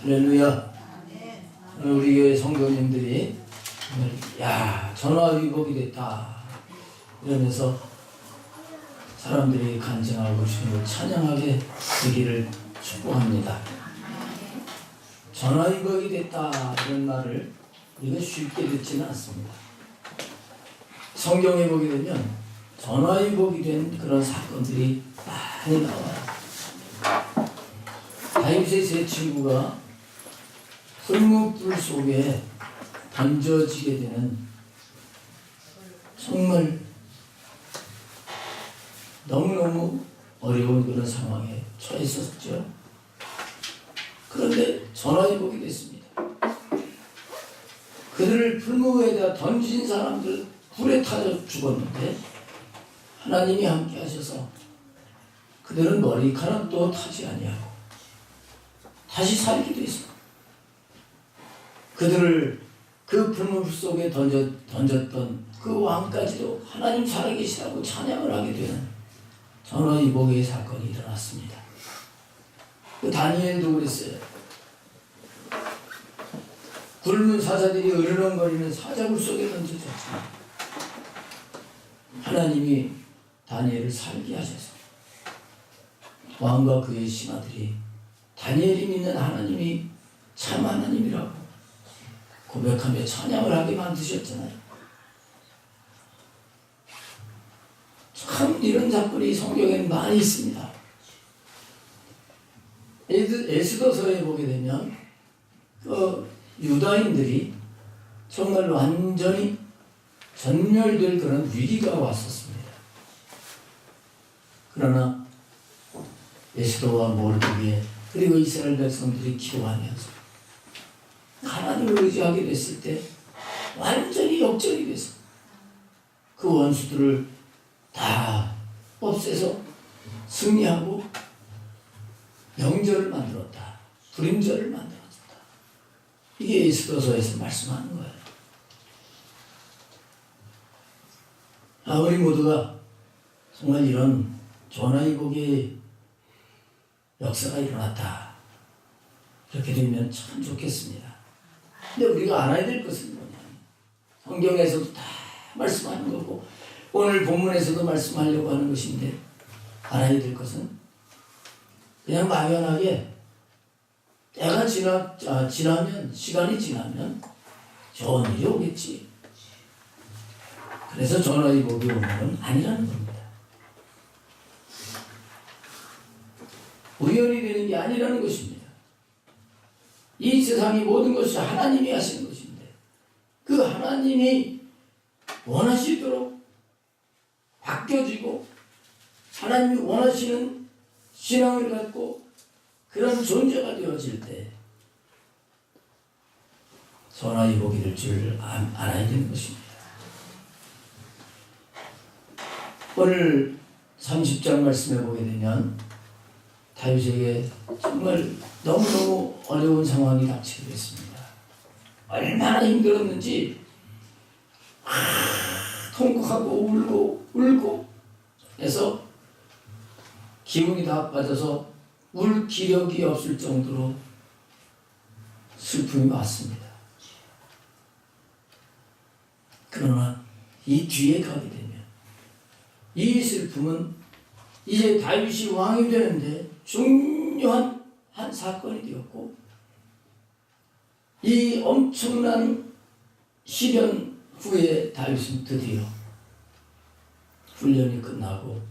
할렐루야. 우리 교회 성도님들이 전화위복이 됐다 이러면서 사람들이 간증하고 주님을 찬양하게 되기를 축복합니다. 전화위복이 됐다 이런 말을 우리가 쉽게 듣지는 않습니다. 성경에 보게 되면 전화위복이 된 그런 사건들이 많이 나와요. 다윗의 세 친구가 흙묵불 속에 던져지게 되는 정말 너무너무 어려운 그런 상황에 처했었죠. 그런데 전화위복이 됐습니다. 그들을 풀무에다 던진 사람들 불에 타져 죽었는데 하나님이 함께 하셔서 그들은 머리카락도 타지 아니하고 다시 살게 됐습니다. 그들을 그 불물 속에 던졌던 그 왕까지도 하나님 살아계시다고 찬양을 하게 되는 전화위복의 사건이 일어났습니다. 그 다니엘도 그랬어요. 굶은 사자들이 으르렁거리는 사자굴 속에 던져졌지만 하나님이 다니엘을 살게 하셔서 왕과 그의 신하들이 다니엘이 믿는 하나님이 참 하나님이라고 고백하며 찬양을 하게 만드셨잖아요. 참 이런 사건이 성경에는 많이 있습니다. 에스더서에 보게 되면 유다인들이 정말 완전히 전멸될 그런 위기가 왔었습니다. 그러나 에스더와 모르드게 그리고 이스라엘 백성들이 기도하면서 하나님을 의지하게 됐을 때 완전히 역전이 돼서 그 원수들을 다 없애서 승리하고 명절을 만들었다. 불임절을 만들었다. 이게 에스더서에서 말씀하는 거예요. 우리 모두가 정말 이런 전화위복의 역사가 일어났다. 그렇게 되면 참 좋겠습니다. 근데 우리가 알아야 될 것은 뭐냐면 성경에서도 다 말씀하는 거고 오늘 본문에서도 말씀하려고 하는 것인데 알아야 될 것은 그냥 막연하게 때가 지나면 시간이 지나면 좋은 일이 오겠지. 그래서 전화위복이 오는 건 아니라는 겁니다. 우연히 되는 게 아니라는 것입니다. 이 세상의 모든 것이 하나님이 하시는 것인데 그 하나님이 원하시도록 바뀌어지고 하나님이 원하시는 신앙을 갖고 그런 존재가 되어질 때 전화위복이 될 줄 알아야 되는 것입니다. 오늘 30장 말씀해 보게 되면 다윗에게 정말 너무너무 어려운 상황이 닥치게 됐습니다. 얼마나 힘들었는지 통곡하고 울고 해서 기운이 다 빠져서 울 기력이 없을 정도로 슬픔이 왔습니다. 그러나 이 뒤에 가게 되면 이 슬픔은 이제 다윗이 왕이 되는데 중요한 한 사건이 되었고 이 엄청난 시련 후에 다윗은 드디어 훈련이 끝나고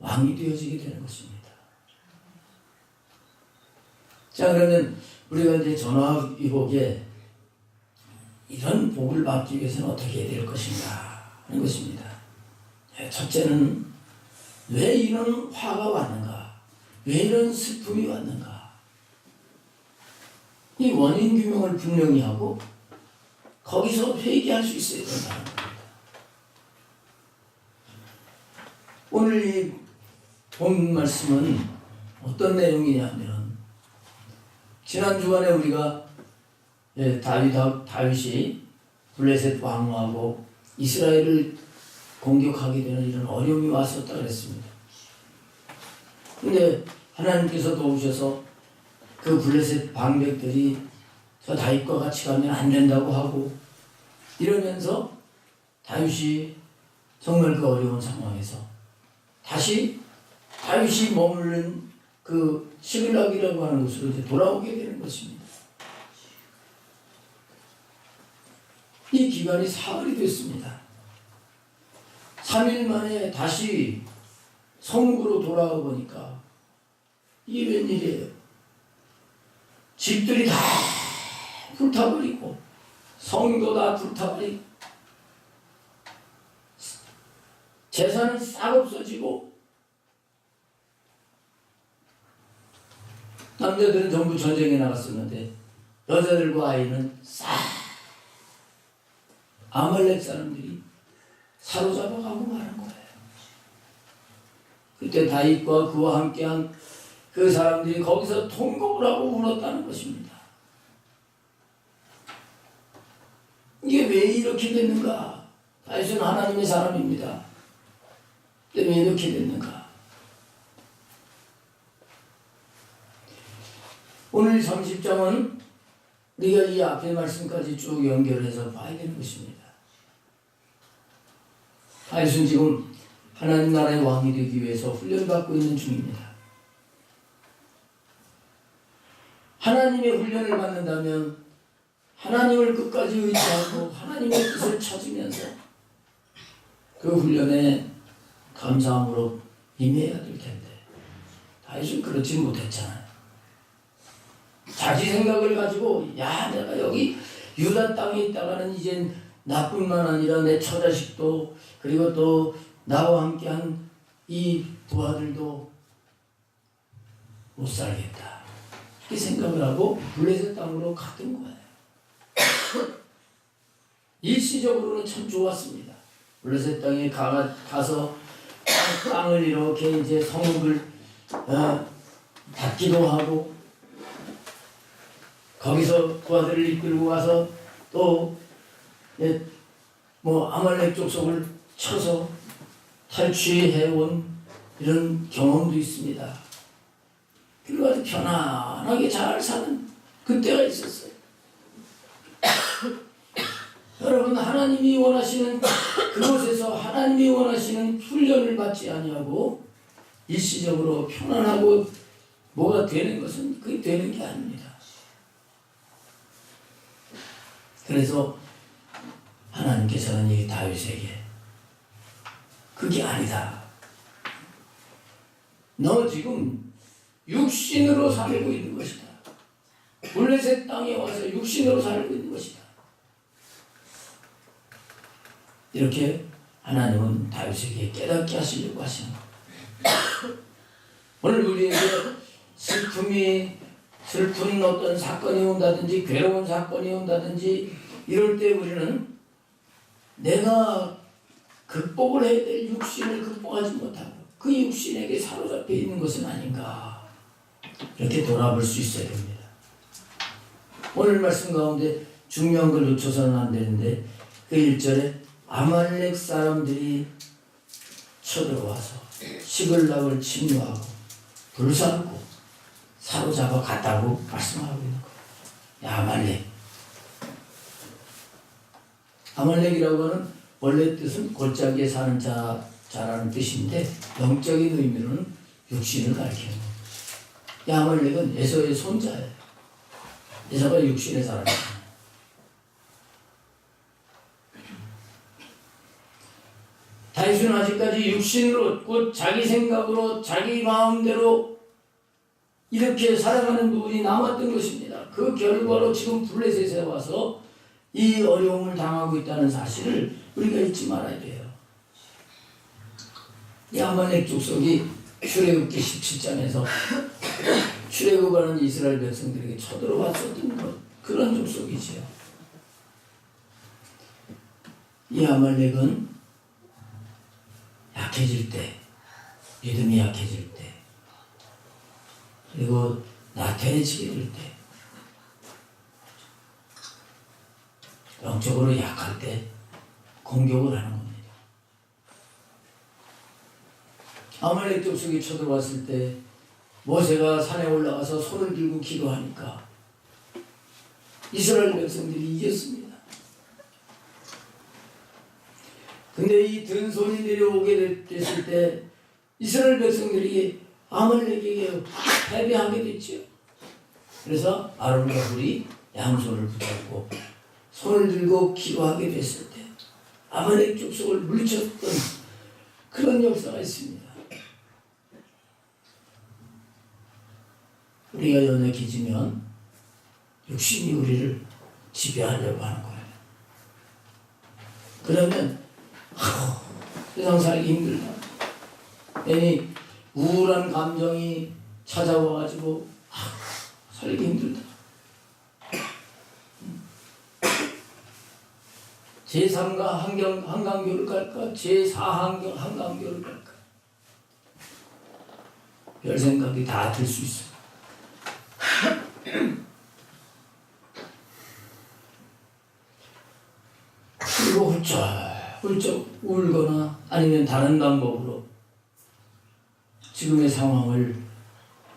왕이 되어지게 되는 것입니다. 자, 그러면 우리가 이제 전화위복에 이런 복을 받기 위해서는 어떻게 해야 될 것인가 하는 것입니다. 첫째는 왜 이런 화가 왔는가? 왜 이런 슬픔이 왔는가? 이 원인 규명을 분명히 하고 거기서 회개할 수 있어야 된다는 겁니다. 오늘 이 본 말씀은 어떤 내용이냐면 지난 주간에 우리가 다윗이 블레셋 왕후하고 이스라엘을 공격하게 되는 이런 어려움이 왔었다 그랬습니다. 근데 하나님께서 도우셔서 그 블레셋 방백들이 저 다윗과 같이 가면 안 된다고 하고 이러면서 다윗이 정말 그 어려운 상황에서 다시 다윗이 머무른 그 시글락이라고 하는 곳으로 이제 돌아오게 되는 것입니다. 이 기간이 사흘이 됐습니다. 3일 만에 다시 성읍으로 돌아와 보니까 이게 웬일이에요? 집들이 다 불타버리고 성도 다 불타버리고 재산은 싹 없어지고 남자들은 전부 전쟁에 나갔었는데 여자들과 아이는 싹 아말렉 사람들이 사로잡아가고 말한 거예요. 그때 다윗과 그와 함께한 그 사람들이 거기서 통곡을 하고 울었다는 것입니다. 이게 왜 이렇게 됐는가? 다윗은 하나님의 사람입니다. 근데 왜 이렇게 됐는가? 오늘 30장은 우리가 이 앞의 말씀까지 쭉 연결해서 봐야 되는 것입니다. 다윗은 지금 하나님 나라의 왕이 되기 위해서 훈련받고 있는 중입니다. 하나님의 훈련을 받는다면 하나님을 끝까지 의지하고 하나님의 뜻을 찾으면서 그 훈련에 감사함으로 임해야 될 텐데 다윗은 그렇지 못했잖아요. 자기 생각을 가지고 야 내가 여기 유다 땅에 있다가는 이젠 나뿐만 아니라 내 처자식도 그리고 또 나와 함께한 이 부하들도 못 살겠다 이렇게 생각을 하고 블레셋 땅으로 갔던 거예요. 일시적으로는 참 좋았습니다. 블레셋 땅에 가서 땅을 이렇게 이제 성읍을 닫기도 하고 거기서 부하들을 이끌고 와서 또 아말렉 족속을 쳐서 탈취해온 이런 경험도 있습니다. 그리고 아주 편안하게 잘 사는 그때가 있었어요. 여러분 하나님이 원하시는 그곳에서 하나님이 원하시는 훈련을 받지 아니하고 일시적으로 편안하고 뭐가 되는 것은 그게 되는 게 아닙니다. 그래서 하나님께서는 이 다윗에게 그게 아니다. 너 지금 육신으로 살고 있는 것이다. 블레셋 땅에 와서 육신으로 살고 있는 것이다. 이렇게 하나님은 다윗에게 깨닫게 하시려고 하시는 거예요. 오늘 우리에게 슬픈 어떤 사건이 온다든지 괴로운 사건이 온다든지 이럴 때 우리는 내가 극복을 해야 될 육신을 극복하지 못하고 그 육신에게 사로잡혀 있는 것은 아닌가 이렇게 돌아볼 수 있어야 됩니다. 오늘 말씀 가운데 중요한 걸 놓쳐서는 안 되는데 그 1절에 아말렉 사람들이 쳐들어와서 시글락을 침노하고 불살고 사로잡아 갔다고 말씀하고 있는 거예요. 아말렉. 아말렉이라고 하는 원래 뜻은 골짜기에 사는 자라는 뜻인데 영적인 의미로는 육신을 가리키는 거예요. 아말렉은 에서의 손자예요. 에서가 육신의 사람이에요. 다윗은 아직까지 육신으로 곧 자기 생각으로 자기 마음대로 이렇게 살아가는 부분이 남았던 것입니다. 그 결과로 지금 블레셋에 와서 이 어려움을 당하고 있다는 사실을 우리가 잊지 말아야 돼요. 이 아말렉 족속이 출애굽기 17장에서 출애굽하는 이스라엘 백성들에게 쳐들어왔었던 그런 족속이지요. 이 아말렉은 약해질 때, 믿음이 약해질 때, 그리고 나태해지게 될 때, 영적으로 약할 때 공격을 하는 겁니다. 아말렉 족속이 쳐들어왔을 때 모세가 산에 올라가서 손을 들고 기도하니까 이스라엘 백성들이 이겼습니다. 근데 이 든손이 내려오게 됐을 때 이스라엘 백성들이 아말렉에게 패배하게 됐죠. 그래서 아론과 훌이 양손을 붙잡고 손을 들고 기도하게 됐을 때 아말렉 족속을 물리쳤던 그런 역사가 있습니다. 우리가 연약해지면 육신이 우리를 지배하려고 하는 거예요. 그러면 세상 살기 힘들다. 괜히 우울한 감정이 찾아와가지고 살기 힘들다. 제3가 한강교를 갈까? 제4 한강교를 갈까? 별 생각이 다 들 수 있어. 그리고 훌쩍 울거나 아니면 다른 방법으로 지금의 상황을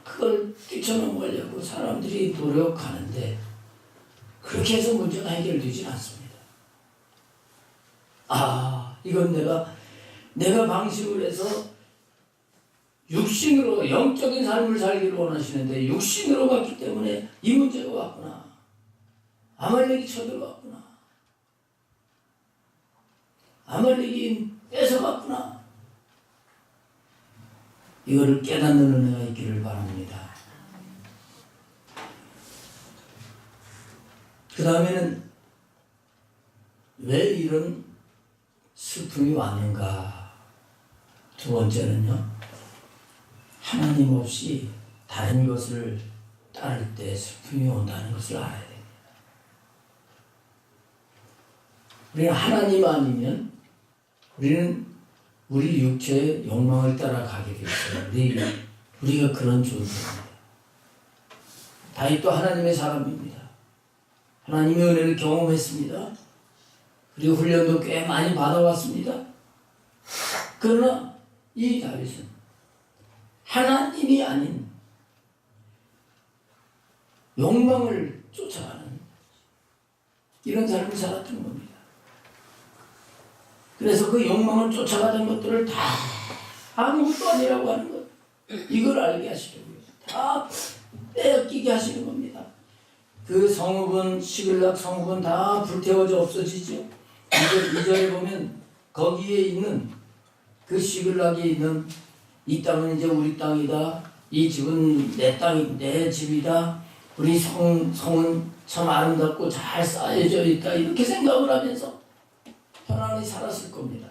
그걸 뛰쳐넘으려고 사람들이 노력하는데 그렇게 해서 문제가 해결되진 않습니다. 이건 내가 방식을 해서 육신으로 영적인 삶을 살기를 원하시는데 육신으로 갔기 때문에 이 문제가 왔구나. 아말렉이 쳐들어왔구나. 아말렉이 뺏어갔구나. 이거를 깨닫는 은혜가 있기를 바랍니다. 그 다음에는 왜 이런 슬픔이 왔는가? 두 번째는요, 하나님 없이 다른 것을 따를 때 슬픔이 온다는 것을 알아야 됩니다. 우리는 하나님 아니면 우리는 우리 육체의 욕망을 따라가게 돼 있어요. 우리가 그런 존재입니다. 다윗도 하나님의 사람입니다. 하나님의 은혜를 경험했습니다. 그리고 훈련도 꽤 많이 받아왔습니다. 그러나 이 다윗은 하나님이 아닌 욕망을 쫓아가는 이런 삶을 살았던 겁니다. 그래서 그 욕망을 쫓아가던 것들을 다 아무것도 아니라고 하는 것, 이걸 알게 하시려고요. 다 빼앗기게 하시는 겁니다. 그 성읍은, 시글락 성읍은 다 불태워져 없어지죠. 2절에 보면 거기에 있는 그 시글락에 있는 이 땅은 이제 우리 땅이다. 이 집은 내 땅이 내 집이다. 우리 성은 참 아름답고 잘 쌓여져 있다. 이렇게 생각을 하면서 편안히 살았을 겁니다.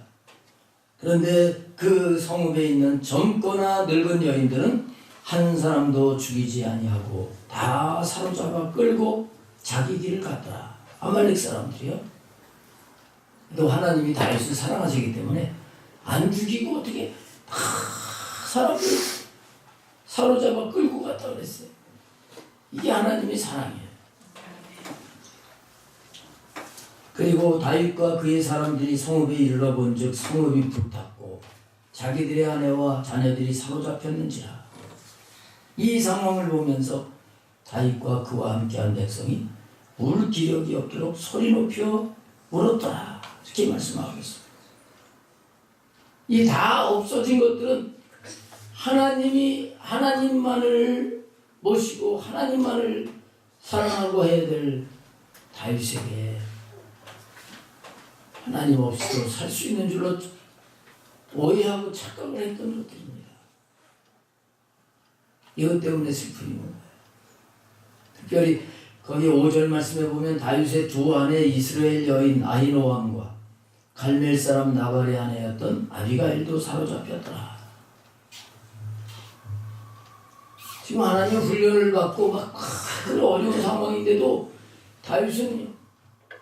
그런데 그 성읍에 있는 젊거나 늙은 여인들은 한 사람도 죽이지 아니하고 다 사로잡아 끌고 자기 길을 갔더라. 아말렉 사람들이요. 또 하나님이 다윗을 사랑하시기 때문에 안 죽이고 어떻게 다 사람을 사로잡아 끌고 갔다 그랬어요. 이게 하나님의 사랑이에요. 그리고 다윗과 그의 사람들이 성읍에 이르러 본즉 성읍이 불탔고 자기들의 아내와 자녀들이 사로잡혔는지라. 이 상황을 보면서 다윗과 그와 함께한 백성이 울 기력이 없도록 소리 높여 울었더라. 이렇게 말씀하고 있습니다. 이 다 없어진 것들은 하나님만을 모시고 하나님만을 사랑하고 해야 될 다윗에게 하나님 없이도 살 수 있는 줄로 오해하고 착각을 했던 것들입니다. 이것 때문에 슬픔이 온 거예요. 특별히 거기 5절 말씀에 보면 다윗의 두 아내 이스라엘 여인 아히노암과 갈멜 사람 나발의 아내였던 아비가일도 사로잡혔더라. 지금 하나님 훈련을 받고 막 그런 어려운 상황인데도 다윗은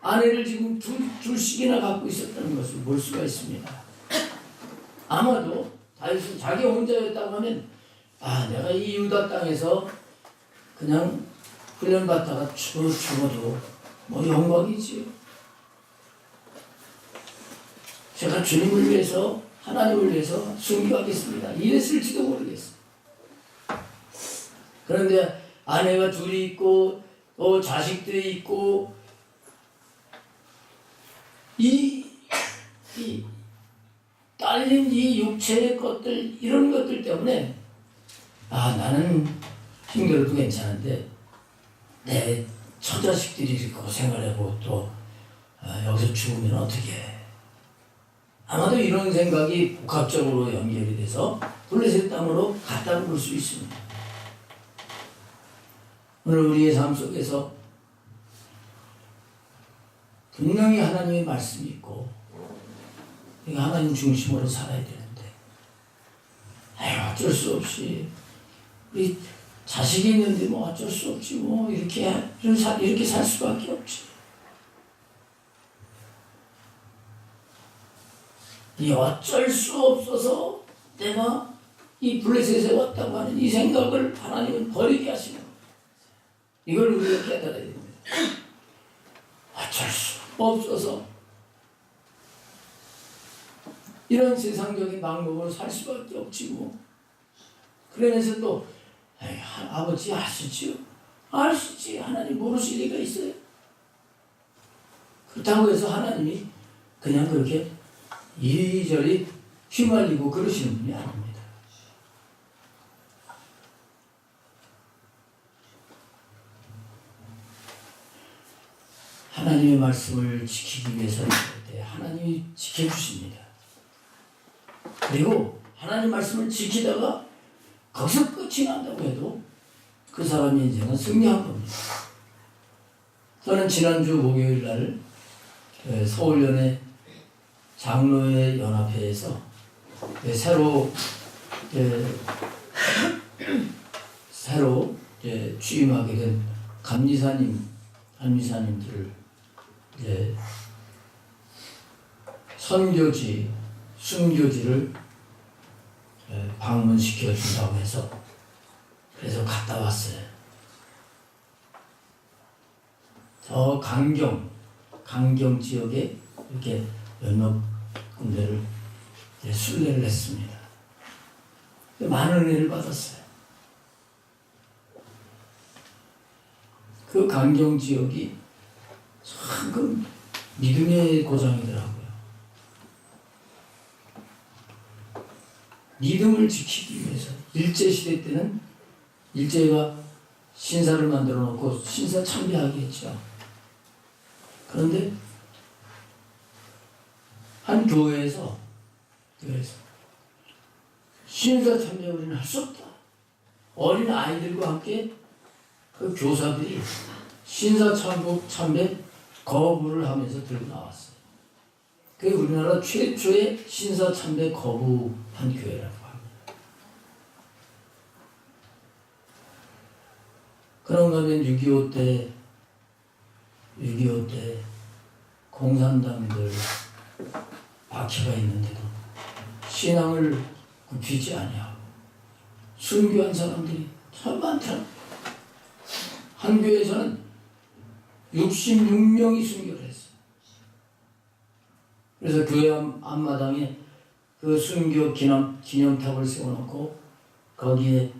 아내를 지금 둘씩이나 갖고 있었다는 것을 볼 수가 있습니다. 아마도 다윗은 자기 혼자였다고 하면 내가 이 유다 땅에서 그냥 훈련받다가 죽어도 뭐 영광이지요. 제가 주님을 위해서 하나님을 위해서 순교하겠습니다. 이랬을지도 모르겠어요. 그런데 아내가 둘이 있고 자식들이 있고 이 딸린 이 육체의 것들 이런 것들 때문에 나는 힘들어도 괜찮은데 내 처자식들이 이렇게 고생을 하고 또 여기서 죽으면 어떻게 해. 아마도 이런 생각이 복합적으로 연결이 돼서 블레셋 땅으로 갔다 올 수 있습니다. 오늘 우리의 삶 속에서 분명히 하나님의 말씀이 있고 하나님 중심으로 살아야 되는데 어쩔 수 없이 우리 자식이 있는데 뭐 어쩔 수 없지 뭐 이렇게 살 수밖에 없지. 이 어쩔 수 없어서 내가 이 블레셋에 왔다고 하는 이 생각을 하나님은 버리게 하시는 거예요. 이걸 우리가 깨달아야 됩니다. 어쩔 수 없어서 이런 세상적인 방법으로 살 수밖에 없지 뭐. 그러면서 또 아버지 아시지요? 아시지. 하나님 모르실 리가 있어요? 그렇다고 해서 하나님이 그냥 그렇게 이리저리 휘말리고 그러시는 분이 아닙니다. 하나님의 말씀을 지키기 위해서 하나님이 지켜주십니다. 그리고 하나님 말씀을 지키다가 거기서 끝이 난다고 해도 그 사람의 인생은 승리한 겁니다. 저는 지난주 목요일 날 서울연의 장로회 연합회에서 새로 취임하게 된 감리사님들을 선교지, 순교지를 방문시켜 준다고 해서 그래서 갔다 왔어요. 저 강경 지역에 이렇게 몇몇 군데를 순례를 했습니다. 많은 은혜를 받았어요. 그 강경 지역이 참 그 믿음의 고장이더라고요. 믿음을 지키기 위해서 일제시대 때는 일제가 신사를 만들어 놓고 신사 참배하게 했죠. 그런데 한 교회에서 신사 참배 우리는 할 수 없다. 어린 아이들과 함께 그 교사들이 신사 참배 거부를 하면서 들고 나왔어요. 그게 우리나라 최초의 신사 참배 거부한 교회라고 합니다. 그런가 하면 6.25 때 공산당들 박해가 있는데도 신앙을 굽히지 아니하고 순교한 사람들이 참 많더라. 한 교회에서는 66명이 순교를 했어요. 그래서 교회 앞마당에 그 순교 기념탑을 세워놓고 거기에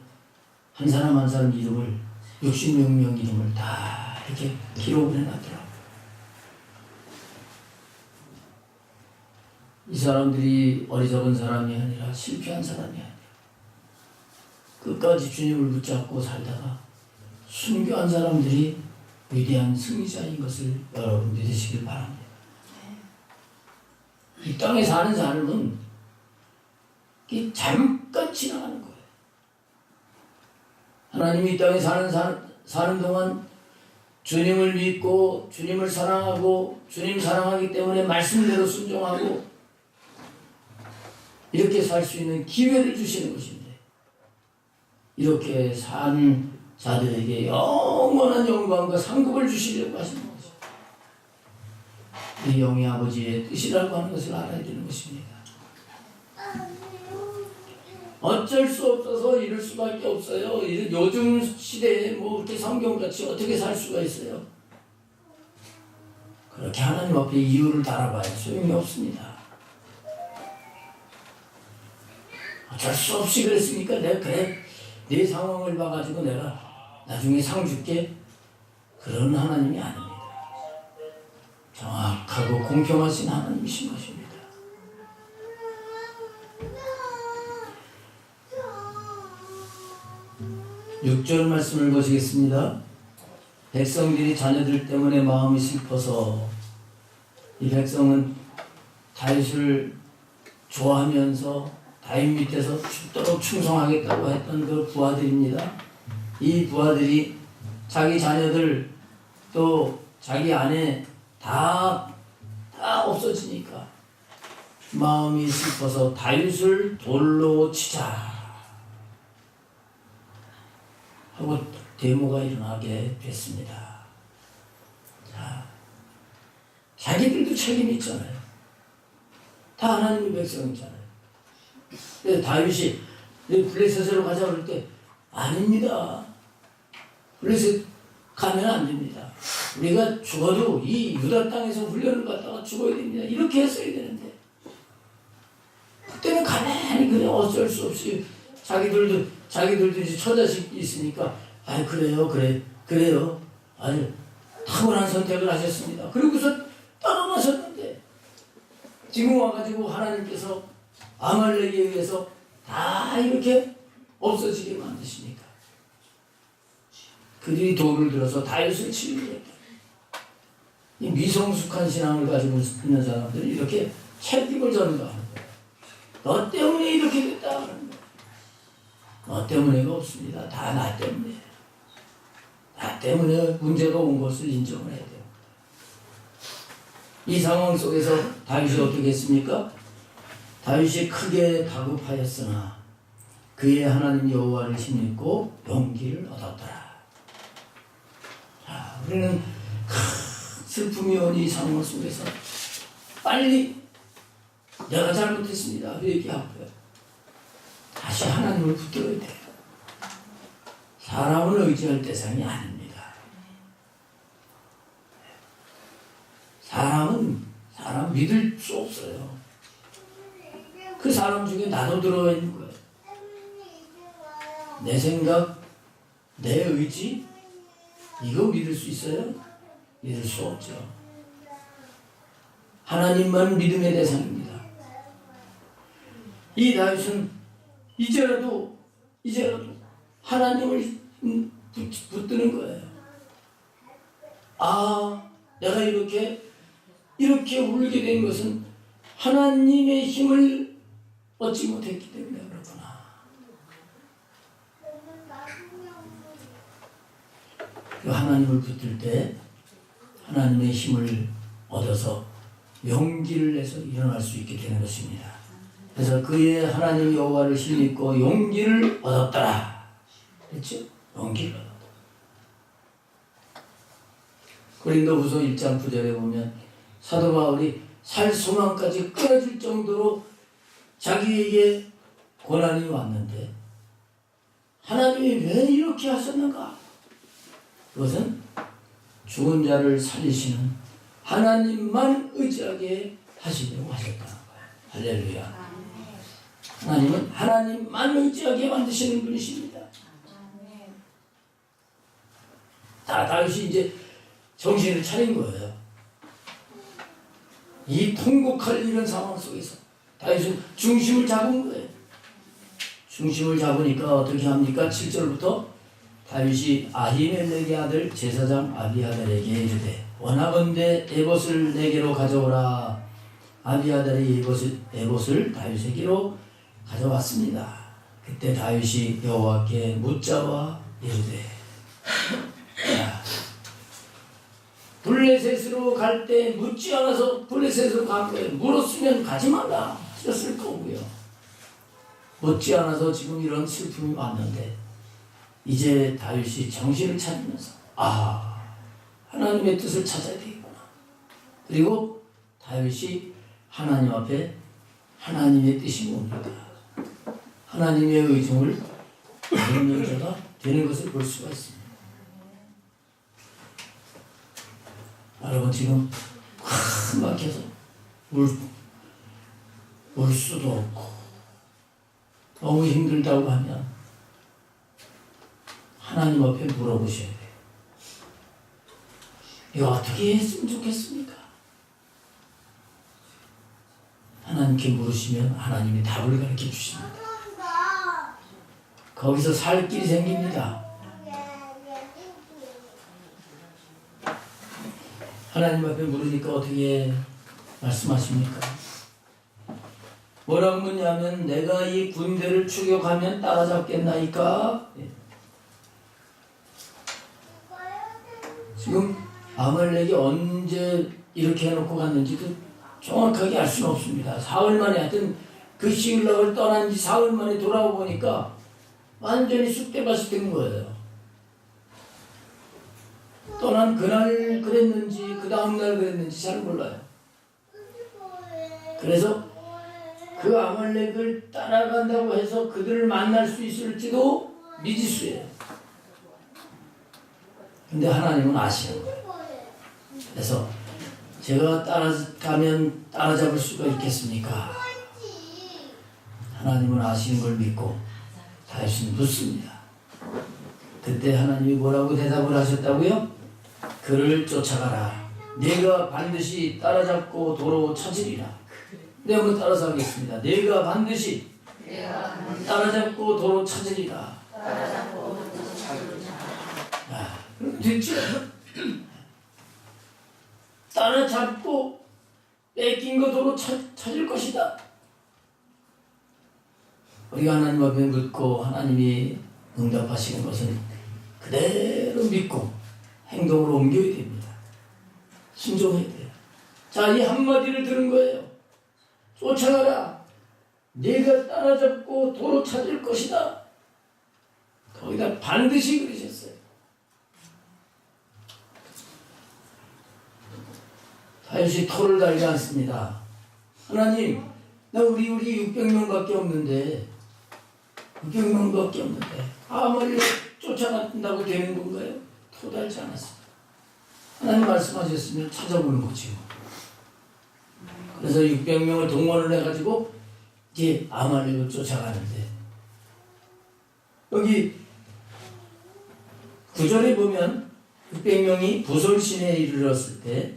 한 사람 한 사람 이름을 66명 이름을 다 이렇게 기록을 해놨더라고요. 이 사람들이 어리석은 사람이 아니라 실패한 사람이 아니라 끝까지 주님을 붙잡고 살다가 순교한 사람들이 위대한 승리자인 것을 여러분 믿으시길 바랍니다. 이 땅에 사는 삶은 잠깐 지나가는 거예요. 하나님이 이 땅에 사는 동안 주님을 믿고 주님을 사랑하고 주님 사랑하기 때문에 말씀대로 순종하고 이렇게 살 수 있는 기회를 주시는 것인데 이렇게 산 자들에게 영원한 영광과 상급을 주시려고 하시는 거죠. 이 영의 아버지의 뜻이라고 하는 것을 알아야 되는 것입니다. 어쩔 수 없어서 이럴 수밖에 없어요. 요즘 시대에 뭐 이렇게 성경같이 어떻게 살 수가 있어요? 그렇게 하나님 앞에 이유를 달아봐야 소용이 없습니다. 어쩔 수 없이 그랬으니까 내가 그래 내 상황을 봐가지고 내가 나중에 상 줄게. 그런 하나님이 아닙니다. 정확하고 공평하신 하나님이신 것입니다. 6절 말씀을 보시겠습니다. 백성들이 자녀들 때문에 마음이 슬퍼서, 이 백성은 다윗을 좋아하면서 다윗 밑에서 죽도록 충성하겠다고 했던 그 부하들입니다. 이 부하들이 자기 자녀들 또 자기 아내 다 없어지니까 마음이 슬퍼서 다윗을 돌로 치자 하고 데모가 일어나게 됐습니다. 자, 자기들도 책임이 있잖아요. 다 하나님의 백성이잖아요. 그래서 다윗이 블레셋으로 가자 그럴 때 아닙니다. 블레셋 가면 안 됩니다. 우리가 죽어도 이 유다 땅에서 훈련을 받다가 죽어야 됩니다. 이렇게 했어야 되는데 그때는 가만히 그냥 어쩔 수 없이 자기들도 이제 처자식이 있으니까 그래요. 아주 탁월한 선택을 하셨습니다. 그리고서 떠나셨는데 지금 와가지고 하나님께서 아말렉에 의해서 다 이렇게 없어지게 만드시니까 그들이 돌을 들어서 다윗을 치려고 했다. 이 미성숙한 신앙을 가지고 있는 사람들은 이렇게 책임을 전가하는 거예요. 너 때문에 이렇게 됐다 하는 거예요. 너 때문에가 없습니다. 다 나 때문에. 나 때문에 문제가 온 것을 인정을 해야 돼요. 이 상황 속에서 다윗이 어떻게 했습니까? 다윗이 크게 다급하였으나 그의 하나님 여호와를 힘입고 용기를 얻었더라. 자, 우리는 슬픔이 온 이 상황 속에서 빨리 내가 잘못했습니다. 얘기하고요. 다시 하나님을 붙들어야 돼요. 사람을 의지할 대상이 아닙니다. 사람 믿을 수 없어요. 그 사람 중에 나도 들어와 있는 거예요. 내 생각, 내 의지, 이거 믿을 수 있어요? 믿을 수 없죠. 하나님만 믿음의 대상입니다. 이 다윗은 이제라도 하나님을 붙드는 거예요. 내가 이렇게 울게 된 것은 하나님의 힘을 얻지 못했기 때문에 그렇구나. 그 하나님을 붙들 때 하나님의 힘을 얻어서 용기를 내서 일어날 수 있게 되는 것입니다. 그래서 그의 하나님 여호와를 힘입고 용기를 얻었더라. 그렇죠? 용기를 얻었다. 고린도후서 1장 9절에 보면 사도 바울이 살 소망까지 끊어질 정도로 자기에게 고난이 왔는데 하나님이 왜 이렇게 하셨는가? 그것은 죽은 자를 살리시는 하나님만 의지하게 하시려고 하셨다는 거예요. 할렐루야. 하나님은 하나님만 의지하게 만드시는 분이십니다. 다윗이 이제 정신을 차린 거예요. 이 통곡할 이런 상황 속에서 다윗은 중심을 잡은 거예요. 중심을 잡으니까 어떻게 합니까? 7절부터 다윗이 아히멜렉의 아들 제사장 아비아달에게 이르되 원하건대 에봇을 내게로 가져오라. 아비아달이 에봇을 다윗에게로 가져왔습니다. 그때 다윗이 여호와께 묻자와 이르되 블레셋으로 갈 때 묻지 않아서 블레셋으로 간 거예요. 물었으면 가지 말라 하셨을 거고요. 묻지 않아서 지금 이런 슬픔이 왔는데 이제 다윗이 정신을 차리면서 하나님의 뜻을 찾아야 되겠구나. 그리고 다윗이 하나님 앞에 하나님의 뜻이 뭡니까? 하나님의 의중을 받는 자가 되는 것을 볼 수가 있습니다. 여러분 지금 큰 막혀서 울 수도 없고 너무 힘들다고 하면 하나님 앞에 물어보셔야 돼요. 이거 어떻게 했으면 좋겠습니까? 하나님께 물으시면 하나님이 답을 가르쳐 주십니다. 거기서 살 길이 생깁니다. 하나님 앞에 물으니까 어떻게 말씀하십니까? 뭐라고 묻냐면 내가 이 군대를 추격하면 따라잡겠나이까? 지금 아말렉이 언제 이렇게 해놓고 갔는지도 정확하게 알 수는 없습니다. 사흘 만에 하여튼 그 시글락을 떠난 지 사흘 만에 돌아오 보니까 완전히 쑥대밭이 된 거예요. 떠난 그날 그랬는지 그 다음날 그랬는지 잘 몰라요. 그래서 그 아말렉을 따라간다고 해서 그들을 만날 수 있을지도 미지수예요. 근데 하나님은 아시는 거예요. 그래서 제가 따라가면 따라잡을 수가 있겠습니까? 하나님은 아시는 걸 믿고 다윗은 묻습니다. 그때 하나님이 뭐라고 대답을 하셨다고요? 그를 쫓아가라. 내가 반드시 따라잡고 도로 쳐지리라. 네, 한번 따라서 하겠습니다. 내가 반드시 따라잡고 도로 찾으리라. 그럼 됐죠? 따라잡고 뺏긴 거 도로 찾을 것이다. 우리가 하나님 앞에 묻고 하나님이 응답하시는 것은 그대로 믿고 행동으로 옮겨야 됩니다. 순종해야 돼요. 자, 이 한마디를 들은 거예요. 쫓아가라. 네가 따라잡고 도로 찾을 것이다. 거기다 반드시 그러셨어요. 다윗이 토를 달지 않습니다. 하나님, 나 우리 600명밖에 없는데 600명밖에 없는데 아말렉 쫓아간다고 되는 건가요? 토 달지 않았습니다. 하나님 말씀하셨으면 찾아보는 거죠. 그래서 600명을 동원을 해가지고 이제 아말렉을 쫓아가는데 여기 9절에 보면 600명이 부솔시내에 이르렀을 때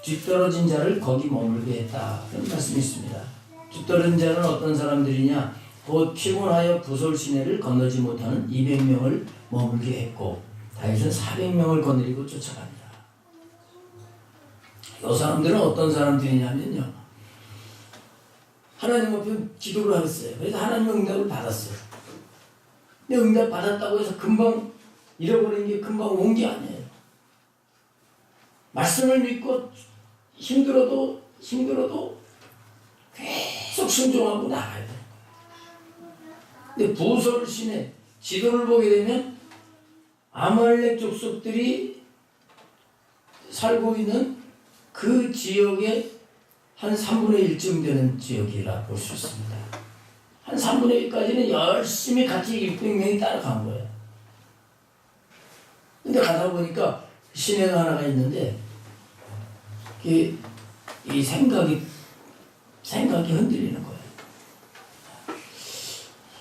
뒤떨어진 자를 거기 머물게 했다. 그런 말씀이 있습니다. 뒤떨어진 자는 어떤 사람들이냐? 곧 피곤하여 부솔시내를 건너지 못하는 200명을 머물게 했고 다윗은 400명을 거느리고 쫓아갑니다. 이 사람들은 어떤 사람들이냐면요. 하나님 앞에 기도를 하겠어요. 그래서 하나님 응답을 받았어요. 근데 응답 받았다고 해서 금방 잃어버린 게 금방 온 게 아니에요. 말씀을 믿고 힘들어도 계속 순종하고 나가야 돼요. 근데 부솔시내 지도를 보게 되면 아말렉 족속들이 살고 있는 그 지역의 한 3분의 1쯤 되는 지역이라 볼 수 있습니다. 한 3분의 1까지는 열심히 같이 600명이 따라간 거예요. 근데 가다 보니까 시내가 하나가 있는데 이 생각이 흔들리는 거예요.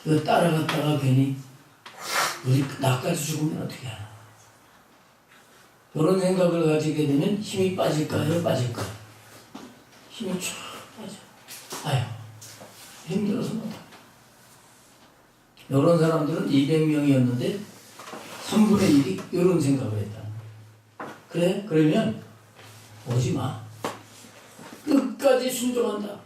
이거 따라갔다가 괜히 나까지 죽으면 어떻게 하나. 이런 생각을 가지게 되면 힘이 빠질까요? 빠질까요? 힘이 쫙 빠져. 아유, 힘들어서 못해. 이런 사람들은 200명이었는데 3분의 1이 이런 생각을 했다. 그래? 그러면 오지 마. 끝까지 순종한다.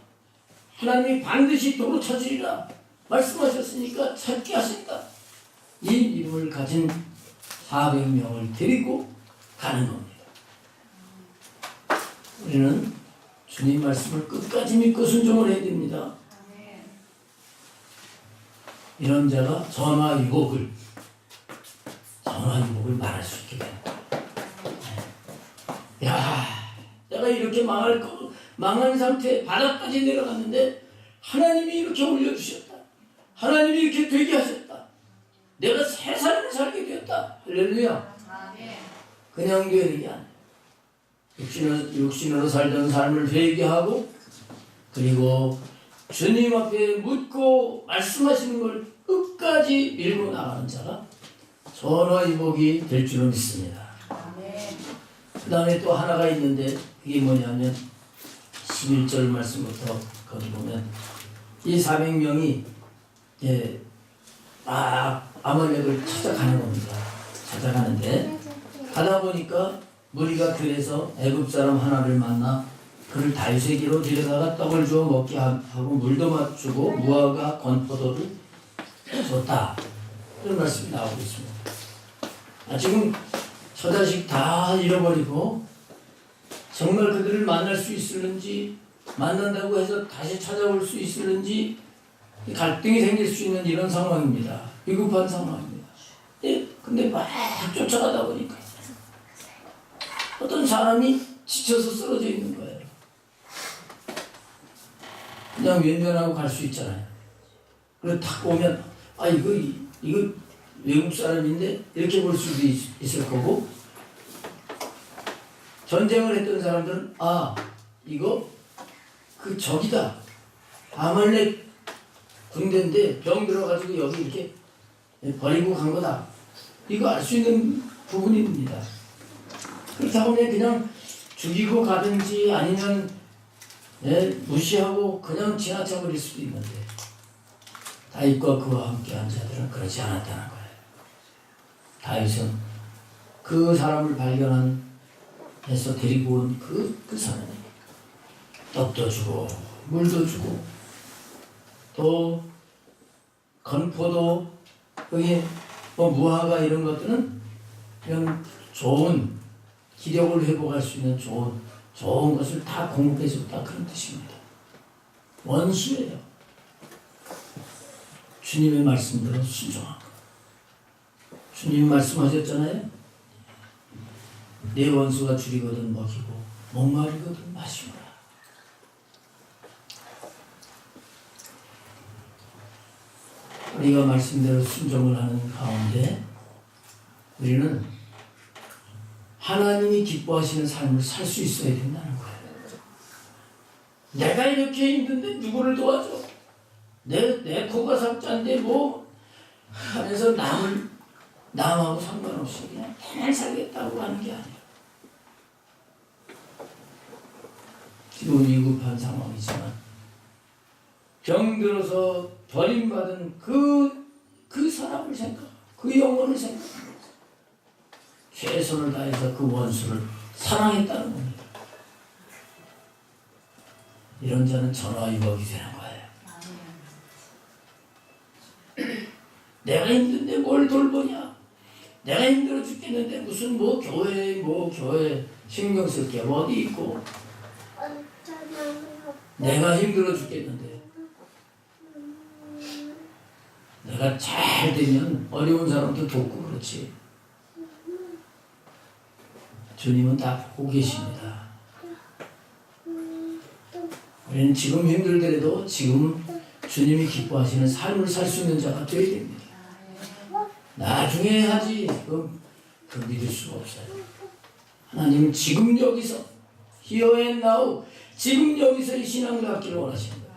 하나님이 반드시 도로 찾으리라 말씀하셨으니까 찾게 하신다. 이 이름을 가진 400명을 데리고 가는 겁니다. 우리는 주님 말씀을 끝까지 믿고 순종을 해야 됩니다. 이런 자가 전화유복을 말할 수 있게 되는 거예요. 야, 내가 이렇게 망한 상태에 바닥까지 내려갔는데 하나님이 이렇게 올려주셨다. 하나님이 이렇게 되게 하셨다. 내가 새 삶을 살게 되었다. 할렐루야. 그냥 되는 게 아니에요. 육신으로 살던 삶을 회개하고 그리고 주님 앞에 묻고 말씀하시는 걸 끝까지 밀고 나가는 자가 전화위복이 될 줄로 믿습니다. 그 다음에 또 하나가 있는데 그게 뭐냐면 11절 말씀부터 거기 보면 이 400명이 아말렉을 찾아가는 겁니다. 찾아가는데 가다 보니까 무리가 그래서 애굽 사람 하나를 만나 그를 다윗에게로 데려다가 떡을 주어 먹게 하고 물도 맞추고 무화과 건포도를 줬다. 이런 말씀이 나오고 있습니다. 지금 처자식 다 잃어버리고 정말 그들을 만날 수 있을는지, 만난다고 해서 다시 찾아올 수 있을는지 갈등이 생길 수 있는 이런 상황입니다. 위급한 상황입니다. 근데 막 쫓아가다 보니까 어떤 사람이 지쳐서 쓰러져 있는 거예요. 그냥 외면하고 갈 수 있잖아요. 그래서 탁 오면 이거 외국 사람인데 이렇게 볼 수도 있을 거고, 전쟁을 했던 사람들은 이거 그 적이다, 아말렉 군대인데 병 들어가지고 여기 이렇게 버리고 간 거다, 이거 알 수 있는 부분입니다. 그렇다고 그냥 죽이고 가든지 아니면 무시하고 그냥 지나쳐 버릴 수도 있는데 다윗과 그와 함께한 자들은 그렇지 않았다는 거예요. 다윗은 그 사람을 발견해서 데리고 온 그 사람이 떡도 주고 물도 주고 또 건포도 여기 무화과 이런 것들은 그냥 좋은 기력을 회복할 수 있는 좋은 것을 다 공급해 줬다, 그런 뜻입니다. 원수예요. 주님의 말씀대로 순종한 것. 주님 말씀하셨잖아요. 내 원수가 줄이거든 먹이고 목마르거든 마시노라. 우리가 말씀대로 순종을 하는 가운데 우리는 하나님이 기뻐하시는 삶을 살 수 있어야 된다는 거예요. 내가 이렇게 힘든데 누구를 도와줘? 내 코가 상자인데 하면서 남하고 상관없이 그냥 잘 살겠다고 하는 게 아니에요. 지금 위급한 상황이지만 병들어서 버림받은 그 사람을 생각, 그 영혼을 생각합니다. 최선을 다해서 그 원수를 사랑했다는 겁니다. 이런 자는 전화위복이 되는 거예요. 내가 힘든데 뭘 돌보냐? 내가 힘들어 죽겠는데 무슨 교회 신경 쓸 게 어디 있고, 내가 힘들어 죽겠는데 내가 잘 되면 어려운 사람도 돕고 그렇지. 주님은 다 보고 계십니다. 우리는 지금 힘들더라도 지금 주님이 기뻐하시는 삶을 살 수 있는 자가 되어야 됩니다. 나중에 하지 그 믿을 수가 없어요. 하나님은 지금 여기서 Here and now, 지금 여기서 이 신앙을 갖기를 원하십니다.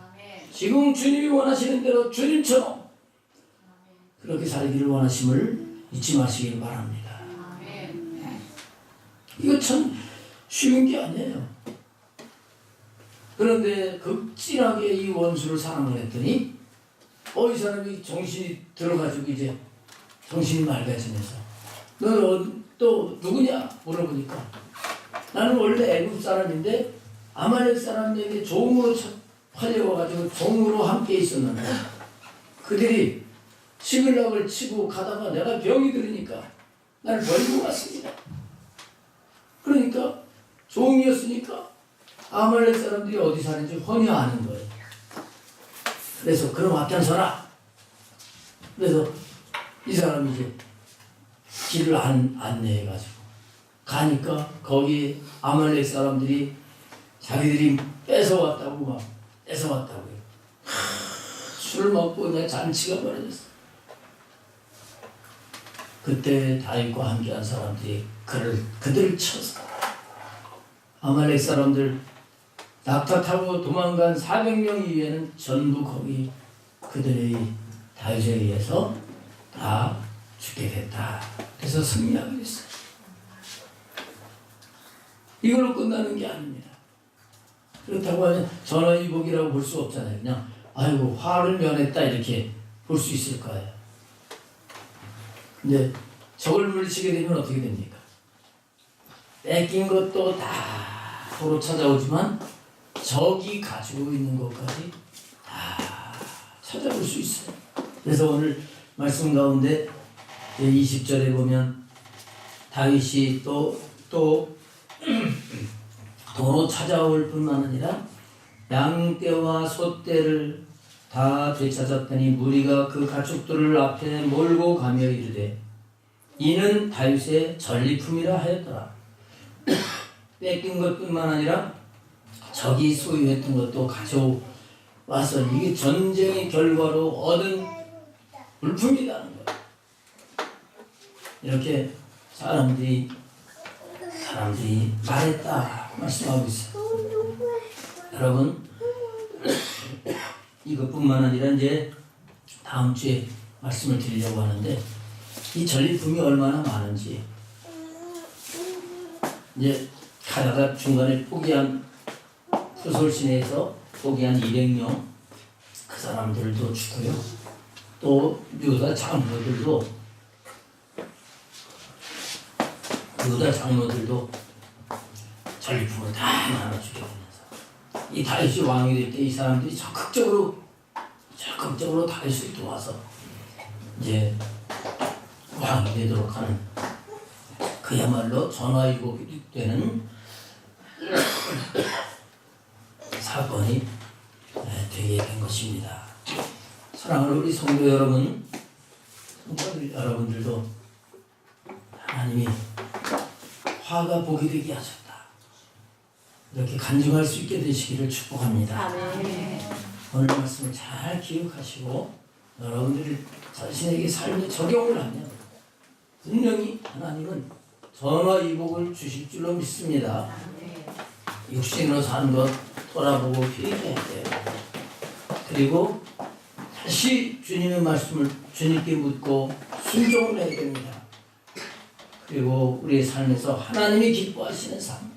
지금 주님이 원하시는 대로 주님처럼 그렇게 살기를 원하심을 잊지 마시길 바랍니다. 이거 참 쉬운 게 아니에요. 그런데 극진하게 이 원수를 사랑을 했더니 이 사람이 정신이 들어가지고 이제 정신이 맑아지면서 너는 또 누구냐 물어보니까 나는 원래 애굽 사람인데 아말렉 사람에게 종으로 팔려와가지고 종으로 함께 있었는데 그들이 시글락을 치고 가다가 내가 병이 들으니까 날 버리고 왔습니다. 그러니까 종이었으니까 아말렉 사람들이 어디 사는지 훤히 아는 거예요. 그래서 그럼 앞장서라. 그래서 이 사람이 이제 길을 안내해가지고 가니까 거기 아말렉 사람들이 자기들이 뺏어왔다고 뺏어왔다고요. 술 먹고 그냥 잔치가 벌어졌어. 그때 다윗과 함께한 사람들이 그들을 쳐서 아말렉 사람들 낙타 타고 도망간 400명 이외에는 전부 거기 그들의 다윗에 의해서 다 죽게 됐다. 그래서 승리하게 됐어요. 이걸로 끝나는 게 아닙니다. 그렇다고 하면 전화위복이라고 볼 수 없잖아요. 그냥 아이고 화를 면했다 이렇게 볼 수 있을 거예요. 근데 적을 물리치게 되면 어떻게 됩니까? 뺏긴 것도 다 도로 찾아오지만 적이 가지고 있는 것까지 다 찾아볼 수 있어요. 그래서 오늘 말씀 가운데 20절에 보면 다윗이 또 도로 찾아올 뿐만 아니라 양떼와 소떼를 다 되찾았더니 무리가 그 가축들을 앞에 몰고 가며 이르되 이는 다윗의 전리품이라 하였더라. 뺏긴 것뿐만 아니라 적이 소유했던 것도 가져와서 이게 전쟁의 결과로 얻은 물품이라는 거예요. 이렇게 사람들이 말했다 말씀하고 있어요. 여러분 이것뿐만 아니라 이제 다음 주에 말씀을 드리려고 하는데 이 전리품이 얼마나 많은지 이제 가다가 중간에 포기한 푸솔 시내에서 포기한 200명 그 사람들도 죽고요. 또 유다 장로들도 전리품을 다 나눠주게 되면서 이 다윗이 왕이 될 때 이 사람들이 적극적으로 다윗을 도와서 이제 왕이 되도록 하는 그야말로 전화위복이 되는 사건이 되게 된 것입니다. 사랑하는 우리 성도 여러분, 여러분들도 하나님이 화가 복이 되게 하셨다. 이렇게 간증할 수 있게 되시기를 축복합니다. 아멘. 오늘 말씀을 잘 기억하시고 여러분들이 자신에게 삶에 적용을 하면 분명히 하나님은 전화위복을 주실 줄로 믿습니다. 육신으로 사는 것 돌아보고 회개해야 돼요. 그리고 다시 주님의 말씀을 주님께 묻고 순종을 해야 됩니다. 그리고 우리의 삶에서 하나님이 기뻐하시는 삶,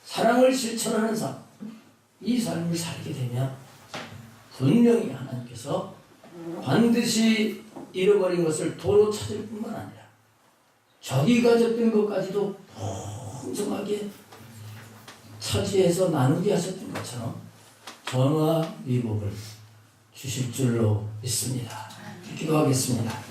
사랑을 실천하는 삶, 이 삶을 살게 되면 분명히 하나님께서 반드시 잃어버린 것을 도로 찾을 뿐만 아니라 적이 가졌던 것까지도 풍성하게 차지해서 나누게 하셨던 것처럼 전화위복을 주실 줄로 믿습니다. 기도하겠습니다.